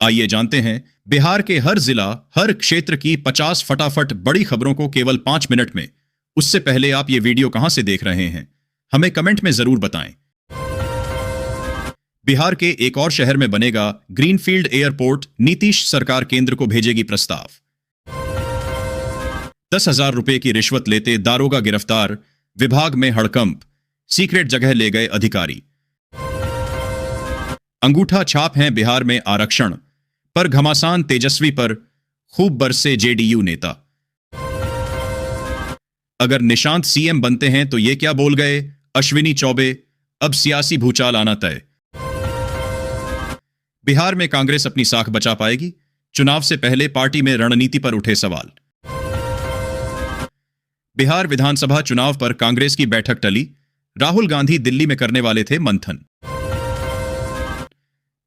आइए जानते हैं बिहार के हर जिला, हर क्षेत्र की 50 फटाफट बड़ी खबरों को केवल 5 मिनट में। उससे पहले आप ये वीडियो कहां से देख रहे हैं, हमें कमेंट में जरूर बताएं। बिहार के एक और शहर में बनेगा ग्रीनफील्ड एयरपोर्ट, नीतीश सरकार केंद्र को भेजेगी प्रस्ताव। 10,000 रुपए की रिश्वत लेते दारोगा गिरफ्तार, विभाग में हड़कंप, सीक्रेट जगह ले गए अधिकारी। अंगूठा छाप हैं बिहार में आरक्षण, पर घमासान तेजस्वी पर खूब बरसे जेडीयू नेता। अगर निशांत सीएम बनते हैं तो ये क्या बोल गए अश्विनी चौबे, अब सियासी भूचाल आना तय। बिहार में कांग्रेस अपनी साख बचा पाएगी, चुनाव से पहले पार्टी में रणनीति पर उठे सवाल। बिहार विधानसभा चुनाव पर कांग्रेस की बैठक टली, राहुल गांधी दिल्ली में करने वाले थे मंथन।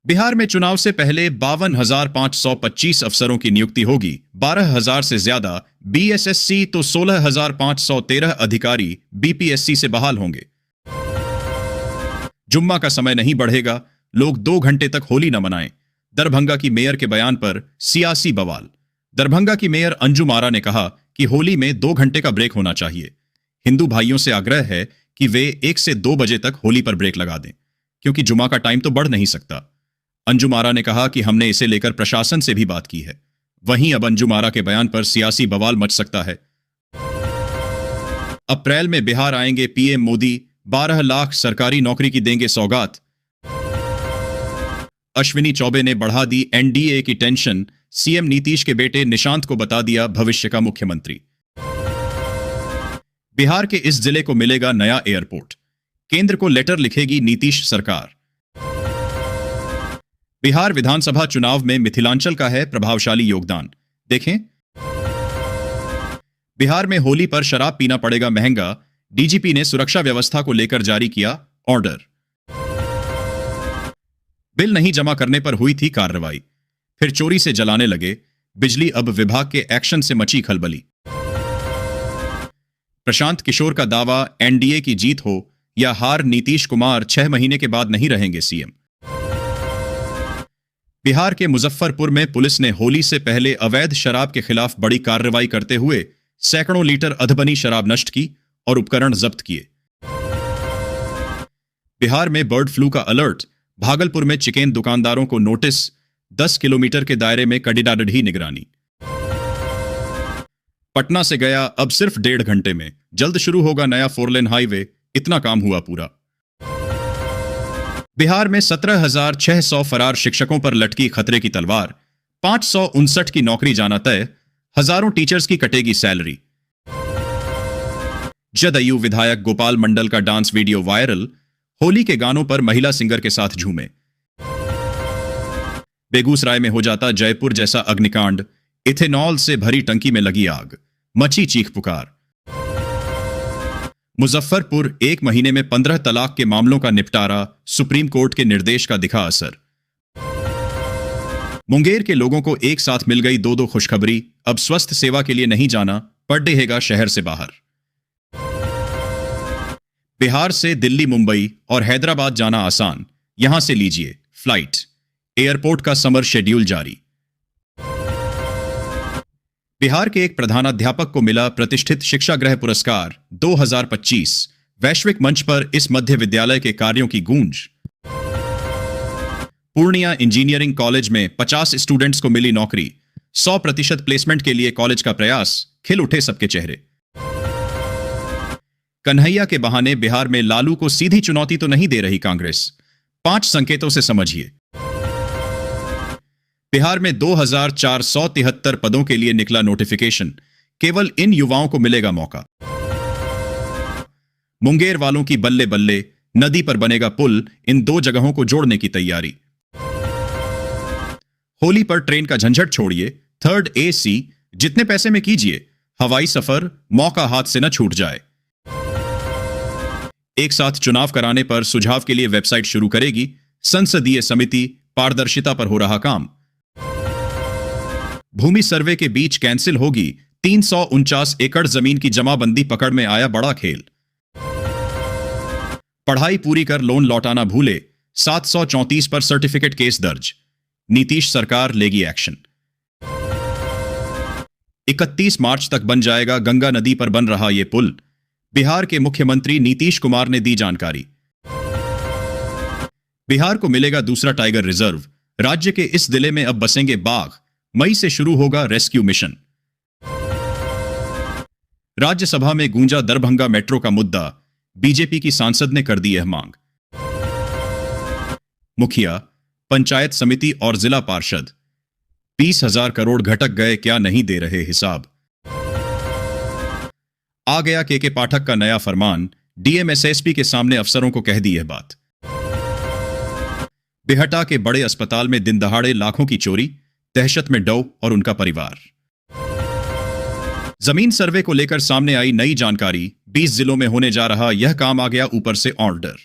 बिहार में चुनाव से पहले 52,525 अफसरों की नियुक्ति होगी, 12,000 से ज्यादा बीएसएससी तो 16,513 अधिकारी बीपीएससी से बहाल होंगे। जुम्मा का समय नहीं बढ़ेगा, लोग 2 घंटे तक होली न मनाएं। दरभंगा की मेयर के बयान पर सियासी बवाल। दरभंगा की मेयर अंजुम आरा ने कहा कि होली में 2 घंटे का ब्रेक होना चाहिए। हिंदू भाइयों से आग्रह है कि वे 1 से 2 बजे तक होली पर ब्रेक लगा दें, क्योंकि जुमा का टाइम तो बढ़ नहीं सकता। अंजुम आरा ने कहा कि हमने इसे लेकर प्रशासन से भी बात की है। वहीं अब अंजुम आरा के बयान पर सियासी बवाल मच सकता है। अप्रैल में बिहार आएंगे पीएम मोदी, 12 लाख सरकारी नौकरी की देंगे सौगात। अश्विनी चौबे ने बढ़ा दी एनडीए की टेंशन, सीएम नीतीश के बेटे निशांत को बता दिया भविष्य का मुख्यमंत्री। बिहार के इस जिले को मिलेगा नया एयरपोर्ट, केंद्र को लेटर लिखेगी नीतीश सरकार। बिहार विधानसभा चुनाव में मिथिलांचल का है प्रभावशाली योगदान। देखें, बिहार में होली पर शराब पीना पड़ेगा महंगा, डीजीपी ने सुरक्षा व्यवस्था को लेकर जारी किया ऑर्डर। बिल नहीं जमा करने पर हुई थी कार्रवाई, फिर चोरी से जलाने लगे बिजली, अब विभाग के एक्शन से मची खलबली। प्रशांत किशोर का दावा, एनडीए की जीत हो या हार, नीतीश कुमार 6 महीने के बाद नहीं रहेंगे सीएम। बिहार के मुजफ्फरपुर में पुलिस ने होली से पहले अवैध शराब के खिलाफ बड़ी कार्रवाई करते हुए सैकड़ों लीटर अधबनी शराब नष्ट की और उपकरण जब्त किए। बिहार में बर्ड फ्लू का अलर्ट, भागलपुर में चिकेन दुकानदारों को नोटिस, 10 किलोमीटर के दायरे में कड़ाकड़ी निगरानी। पटना से गया अब सिर्फ 1.5 घंटे में, जल्द शुरू होगा नया 4 लेन हाईवे, इतना काम हुआ पूरा। बिहार में 17,600 फरार शिक्षकों पर लटकी खतरे की तलवार, 559 की नौकरी जाना तय, हजारों टीचर्स की कटेगी सैलरी। जदयू विधायक गोपाल मंडल का डांस वीडियो वायरल, होली के गानों पर महिला सिंगर के साथ झूमे। बेगूसराय में हो जाता जयपुर जैसा अग्निकांड, इथेनॉल से भरी टंकी में लगी आग, मची चीख पुकार। मुजफ्फरपुर 1 महीने में 15 तलाक के मामलों का निपटारा, सुप्रीम कोर्ट के निर्देश का दिखा असर। मुंगेर के लोगों को एक साथ मिल गई 2 खुशखबरी, अब स्वास्थ्य सेवा के लिए नहीं जाना पड़ेगा शहर से बाहर। बिहार से दिल्ली, मुंबई और हैदराबाद जाना आसान, यहां से लीजिए फ्लाइट। एयरपोर्ट का समर शेड्यूल जारी। बिहार के एक प्रधानाध्यापक को मिला प्रतिष्ठित शिक्षा ग्रह पुरस्कार 2025, वैश्विक मंच पर इस मध्य विद्यालय के कार्यों की गूंज। पूर्णिया इंजीनियरिंग कॉलेज में 50 स्टूडेंट्स को मिली नौकरी, 100% प्लेसमेंट के लिए कॉलेज का प्रयास, खिल उठे सबके चेहरे। कन्हैया के बहाने बिहार में लालू को सीधी चुनौती तो नहीं दे रही कांग्रेस, 5 संकेतों से समझिए। बिहार में 2,473 पदों के लिए निकला नोटिफिकेशन, केवल इन युवाओं को मिलेगा मौका। मुंगेर वालों की बल्ले बल्ले, नदी पर बनेगा पुल, इन 2 जगहों को जोड़ने की तैयारी। होली पर ट्रेन का झंझट छोड़िए, 3rd AC जितने पैसे में कीजिए, हवाई सफर मौका हाथ से न छूट जाए। एक साथ चुनाव कराने पर सुझाव के लिए वेबसाइट शुरू करेगी संसदीय समिति, पारदर्शिता पर हो रहा काम। भूमि सर्वे के बीच कैंसिल होगी 349 एकड़ जमीन की जमाबंदी, पकड़ में आया बड़ा खेल। पढ़ाई पूरी कर लोन लौटाना भूले, 734 पर सर्टिफिकेट केस दर्ज। नीतीश सरकार लेगी एक्शन। 31 मार्च तक बन जाएगा गंगा नदी पर बन रहा यह पुल, बिहार के मुख्यमंत्री नीतीश कुमार ने दी जानकारी। बिहार को मिलेगा दूसरा टाइगर रिजर्व, राज्य के इस जिले में अब बसेंगे बाघ, मई से शुरू होगा रेस्क्यू मिशन। राज्यसभा में गूंजा दरभंगा मेट्रो का मुद्दा, बीजेपी की सांसद ने कर दी यह मांग। मुखिया, पंचायत समिति और जिला पार्षद 20,000 करोड़ घटक गए, क्या नहीं दे रहे हिसाब। आ गया के पाठक का नया फरमान, डीएम एसएसपी के सामने अफसरों को कह दी यह बात। बिहटा के बड़े अस्पताल में दिन दहाड़े लाखों की चोरी, दहशत में डौ और उनका परिवार। जमीन सर्वे को लेकर सामने आई नई जानकारी, 20 जिलों में होने जा रहा यह काम, आ गया ऊपर से ऑर्डर।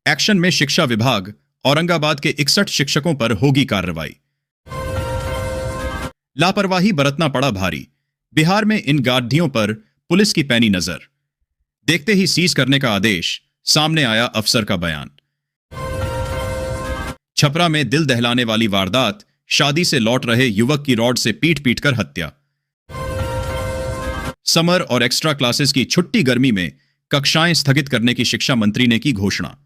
एक्शन में शिक्षा विभाग, औरंगाबाद के 61 शिक्षकों पर होगी कार्रवाई। लापरवाही बरतना पड़ा भारी, बिहार में इन गाड़ियों पर पुलिस की पैनी नजर, देखते ही सीज करने का आदेश, सामने आया अफसर का बयान। छपरा में दिल दहलाने वाली वारदात, शादी से लौट रहे युवक की रॉड से पीट पीट कर हत्या। समर और एक्स्ट्रा क्लासेस की छुट्टी गर्मी में कक्षाएं स्थगित करने की शिक्षा मंत्री ने की घोषणा।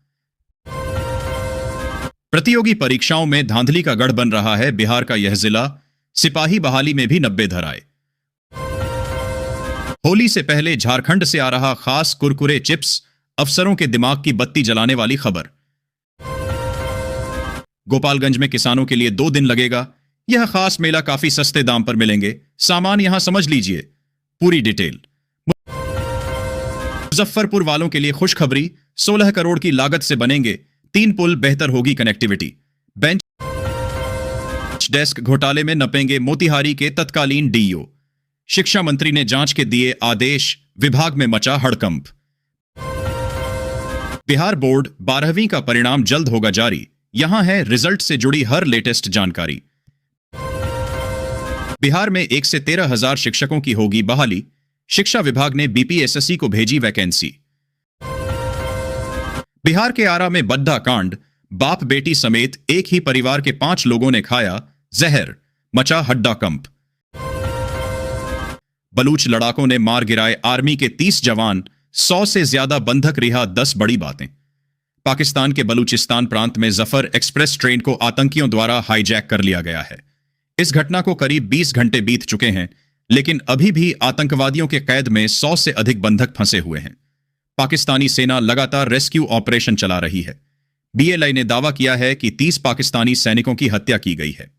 प्रतियोगी परीक्षाओं में धांधली का गढ़ बन रहा है बिहार का यह जिला, सिपाही बहाली में भी 90 धराए। होली से पहले झारखंड से आ रहा खास कुरकुरे चिप्स, अफसरों के दिमाग की बत्ती जलाने वाली खबर। गोपालगंज में किसानों के लिए 2 दिन लगेगा यह खास मेला, काफी सस्ते दाम पर मिलेंगे सामान, यहां समझ लीजिए पूरी डिटेल। मुजफ्फरपुर वालों के लिए खुशखबरी, 16 करोड़ की लागत से बनेंगे 3 पुल, बेहतर होगी कनेक्टिविटी। बेंच डेस्क घोटाले में नपेंगे मोतिहारी के तत्कालीन डीईओ, शिक्षा मंत्री ने जांच के दिए आदेश, विभाग में मचा हड़कंप। बिहार बोर्ड 12वीं का परिणाम जल्द होगा जारी, यहां है रिजल्ट से जुड़ी हर लेटेस्ट जानकारी। बिहार में 1 से 13,000 शिक्षकों की होगी बहाली, शिक्षा विभाग ने बीपीएसएससी को भेजी वैकेंसी। बिहार के आरा में बद्दा कांड, बाप बेटी समेत एक ही परिवार के 5 लोगों ने खाया जहर, मचा हड्डा कंप। बलूच लड़ाकों ने मार गिराए आर्मी के 30 जवान, 100 से ज्यादा बंधक रिहा, 10 बड़ी बातें। पाकिस्तान के बलूचिस्तान प्रांत में जफर एक्सप्रेस ट्रेन को आतंकियों द्वारा हाईजैक कर लिया गया है। इस घटना को करीब 20 घंटे बीत चुके हैं, लेकिन अभी भी आतंकवादियों के कैद में 100 से अधिक बंधक फंसे हुए हैं। पाकिस्तानी सेना लगातार रेस्क्यू ऑपरेशन चला रही है। बीएलआई ने दावा किया है कि 30 पाकिस्तानी सैनिकों की हत्या की गई है।